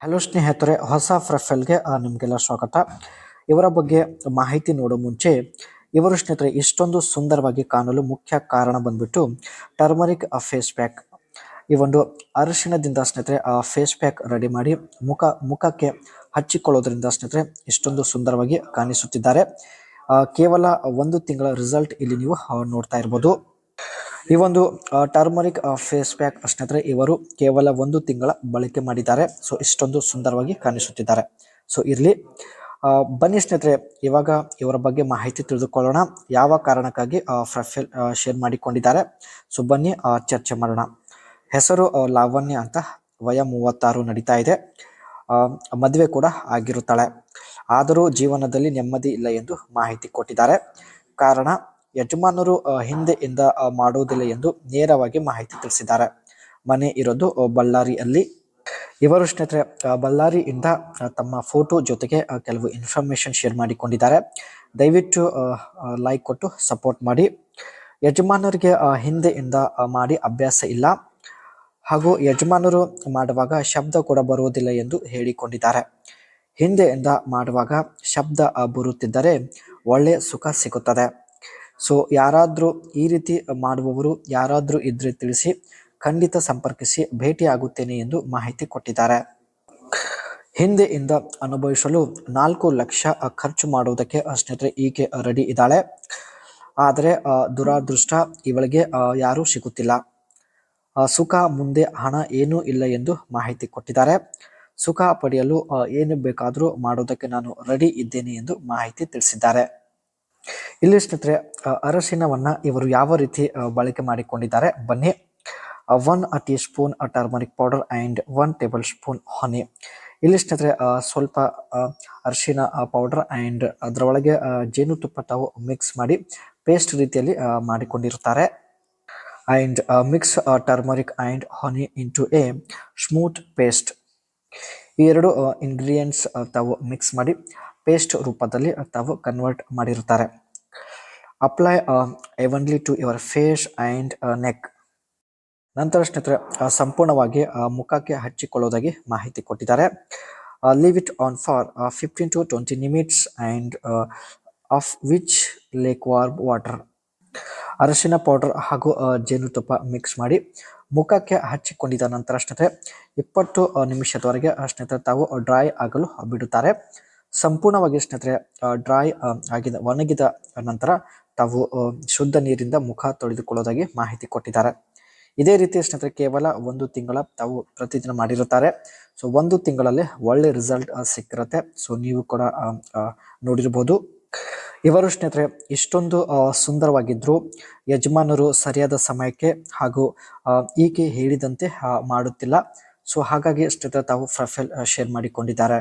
Hello ಸ್ನೇಹಿತರೆ, ಹೊಸ ಪ್ರೊಫೈಲ್ಗೆ ನಿಮಗೆಲ್ಲ ಸ್ವಾಗತ. ಇವರ ಬಗ್ಗೆ ಮಾಹಿತಿ ನೋಡೋ ಮುಂಚೆ, ಇವರು ಸ್ನೇಹಿತರೆ ಇಷ್ಟೊಂದು ಸುಂದರವಾಗಿ ಕಾಣಲು ಮುಖ್ಯ ಕಾರಣ ಬಂದ್ಬಿಟ್ಟು ಟರ್ಮರಿಕ್ ಫೇಸ್ ಪ್ಯಾಕ್. ಈ ಒಂದು ಅರಿಶಿಣದಿಂದ ಸ್ನೇಹಿತರೆ ಫೇಸ್ ಪ್ಯಾಕ್ ರೆಡಿ ಮಾಡಿ ಮುಖಕ್ಕೆ ಹಚ್ಚಿಕೊಳ್ಳೋದ್ರಿಂದ ಸ್ನೇಹಿತರೆ ಇಷ್ಟೊಂದು ಸುಂದರವಾಗಿ ಕಾಣಿಸುತ್ತಿದ್ದಾರೆ. ಕೇವಲ 1 ತಿಂಗಳ ರಿಸಲ್ಟ್ ಇಲ್ಲಿ ನೀವು ನೋಡ್ತಾ ಇರ್ಬೋದು. ಈ ಒಂದು ಟರ್ಮರಿಕ್ ಫೇಸ್ ಪ್ಯಾಕ್ ಸ್ನೇಹಿತರೆ ಇವರು ಕೇವಲ 1 ತಿಂಗಳ ಬಳಕೆ ಮಾಡಿದ್ದಾರೆ. ಸೊ ಇಷ್ಟೊಂದು ಸುಂದರವಾಗಿ ಕಾಣಿಸುತ್ತಿದ್ದಾರೆ. ಸೊ ಇರಲಿ, ಬನ್ನಿ ಸ್ನೇಹಿತರೆ ಇವಾಗ ಇವರ ಬಗ್ಗೆ ಮಾಹಿತಿ ತಿಳಿದುಕೊಳ್ಳೋಣ. ಯಾವ ಕಾರಣಕ್ಕಾಗಿ ಪ್ರೊಫೈಲ್ ಶೇರ್ ಮಾಡಿಕೊಂಡಿದ್ದಾರೆ, ಸೊ ಬನ್ನಿ ಚರ್ಚೆ ಮಾಡೋಣ. ಹೆಸರು ಲಾವಣ್ಯ ಅಂತ, ವಯ 36 ನಡೀತಾ ಇದೆ. ಮದುವೆ ಕೂಡ ಆಗಿರುತ್ತಾಳೆ. ಆದರೂ ಜೀವನದಲ್ಲಿ ನೆಮ್ಮದಿ ಇಲ್ಲ ಎಂದು ಮಾಹಿತಿ ಕೊಟ್ಟಿದ್ದಾರೆ. ಕಾರಣ ಯಜಮಾನರು ಹಿಂದೆಯಿಂದ ಮಾಡುವುದಿಲ್ಲ ಎಂದು ನೇರವಾಗಿ ಮಾಹಿತಿ ತಿಳಿಸಿದ್ದಾರೆ. ಮನೆ ಇರೋದು ಬಳ್ಳಾರಿಯಲ್ಲಿ. ಇವರು ಸ್ನೇಹಿತರೆ ಬಳ್ಳಾರಿಯಿಂದ ತಮ್ಮ ಫೋಟೋ ಜೊತೆಗೆ ಕೆಲವು ಇನ್ಫಾರ್ಮೇಶನ್ ಶೇರ್ ಮಾಡಿಕೊಂಡಿದ್ದಾರೆ. ದಯವಿಟ್ಟು ಲೈಕ್ ಕೊಟ್ಟು ಸಪೋರ್ಟ್ ಮಾಡಿ. ಯಜಮಾನರಿಗೆ ಹಿಂದೆಯಿಂದ ಮಾಡಿ ಅಭ್ಯಾಸ ಇಲ್ಲ ಹಾಗೂ ಯಜಮಾನರು ಮಾಡುವಾಗ ಶಬ್ದ ಕೂಡ ಬರುವುದಿಲ್ಲ ಎಂದು ಹೇಳಿಕೊಂಡಿದ್ದಾರೆ. ಹಿಂದೆಯಿಂದ ಮಾಡುವಾಗ ಶಬ್ದ ಬರುತ್ತಿದ್ದರೆ ಒಳ್ಳೆಯ ಸುಖ ಸಿಗುತ್ತದೆ. ಸೊ ಯಾರಾದರೂ ಈ ರೀತಿ ಮಾಡುವವರು ಯಾರಾದರೂ ಇದ್ರೆ ತಿಳಿಸಿ, ಖಂಡಿತ ಸಂಪರ್ಕಿಸಿ, ಭೇಟಿ ಆಗುತ್ತೇನೆ ಎಂದು ಮಾಹಿತಿ ಕೊಟ್ಟಿದ್ದಾರೆ. ಹಿಂದೆಯಿಂದ ಅನುಭವಿಸಲು 4 ಲಕ್ಷ ಖರ್ಚು ಮಾಡುವುದಕ್ಕೆ ಸ್ನೇಹಿತರೆ ಈಕೆ ರೆಡಿ ಇದ್ದಾಳೆ. ಆದರೆ ದುರಾದೃಷ್ಟ ಇವಳಿಗೆ ಯಾರೂ ಸಿಗುತ್ತಿಲ್ಲ. ಸುಖ ಮುಂದೆ ಹಣ ಏನೂ ಇಲ್ಲ ಎಂದು ಮಾಹಿತಿ ಕೊಟ್ಟಿದ್ದಾರೆ. ಸುಖ ಪಡೆಯಲು ಏನು ಬೇಕಾದರೂ ಮಾಡೋದಕ್ಕೆ ನಾನು ರೆಡಿ ಇದ್ದೇನೆ ಎಂದು ಮಾಹಿತಿ ತಿಳಿಸಿದ್ದಾರೆ. ಇಲ್ಲಿ ಸ್ನೇಹಿತರೆ ಅರಶಿನವನ್ನ ಇವರು ಯಾವ ರೀತಿ ಬಳಕೆ ಮಾಡಿಕೊಂಡಿದ್ದಾರೆ ಬನ್ನಿ. 1 teaspoon turmeric powder and 1 tablespoon honey. ಇಲ್ಲಿ ಸ್ನೇಹಿತರೆ ಸ್ವಲ್ಪ ಅರಿಶಿನ ಪೌಡರ್ ಆ್ಯಂಡ್ ಅದರೊಳಗೆ ಜೇನುತುಪ್ಪ ತಾವು ಮಿಕ್ಸ್ ಮಾಡಿ ಪೇಸ್ಟ್ ರೀತಿಯಲ್ಲಿ ಮಾಡಿಕೊಂಡಿರ್ತಾರೆ. And mix turmeric and honey into a smooth paste. ಈ 2 ಇಂಗ್ರೀಡಿಯೆಂಟ್ಸ್ ತಾವು ಮಿಕ್ಸ್ ಮಾಡಿ ಪೇಸ್ಟ್ ರೂಪದಲ್ಲಿ ತಾವು ಕನ್ವರ್ಟ್ ಮಾಡಿರುತ್ತಾರೆ. Apply evenly to your face and neck. ನಂತರ ಸ್ನೇಹಿತರೆ ಸಂಪೂರ್ಣವಾಗಿ ಮುಖಕ್ಕೆ ಹಚ್ಚಿಕೊಳ್ಳೋದಾಗಿ ಮಾಹಿತಿ ಕೊಟ್ಟಿದ್ದಾರೆ. Leave it on for 15 to 20 minutes and off with lukewarm water. ಅರಿಶಿನ ಪೌಡರ್ ಹಾಗೂ ಜೇನುತುಪ್ಪ ಮಿಕ್ಸ್ ಮಾಡಿ ಮುಖಕ್ಕೆ ಹಚ್ಚಿಕೊಂಡಿದ್ದ ನಂತರ ಸ್ನೇಹಿತರೆ 20 ನಿಮಿಷದವರೆಗೆ ಸ್ನೇಹಿತರೆ ತಾವು ಡ್ರೈ ಆಗಲು ಬಿಡುತ್ತಾರೆ. ಸಂಪೂರ್ಣವಾಗಿ ಸ್ನೇಹಿತರೆ ಡ್ರೈ ಒಣಗಿದ ನಂತರ ತಾವು ಶುದ್ಧ ನೀರಿಂದ ಮುಖ ತೊಳೆದುಕೊಳ್ಳೋದಾಗಿ ಮಾಹಿತಿ ಕೊಟ್ಟಿದ್ದಾರೆ. ಇದೇ ರೀತಿ ಸ್ನೇಹಿತರೆ ಕೇವಲ 1 ತಿಂಗಳ ತಾವು ಪ್ರತಿದಿನ ಮಾಡಿರುತ್ತಾರೆ. ಸೊ 1 ತಿಂಗಳಲ್ಲಿ ಒಳ್ಳೆ ರಿಸಲ್ಟ್ ಸಿಕ್ಕಿರುತ್ತೆ. ಸೊ ನೀವು ಕೂಡ ನೋಡಿರ್ಬೋದು. ಇವರು ಸ್ನೇಹಿತರೆ ಇಷ್ಟೊಂದು ಸುಂದರವಾಗಿದ್ರು. ಯಜಮಾನರು ಸರಿಯಾದ ಸಮಯಕ್ಕೆ ಹಾಗೂ ಈಕೆ ಹೇಳಿದಂತೆ ಮಾಡುತ್ತಿಲ್ಲ. ಸೊ ಹಾಗಾಗಿ ಸ್ನೇಹಿತರೆ ತಾವು ಪ್ರೊಫೈಲ್ ಶೇರ್ ಮಾಡಿಕೊಂಡಿದ್ದಾರೆ.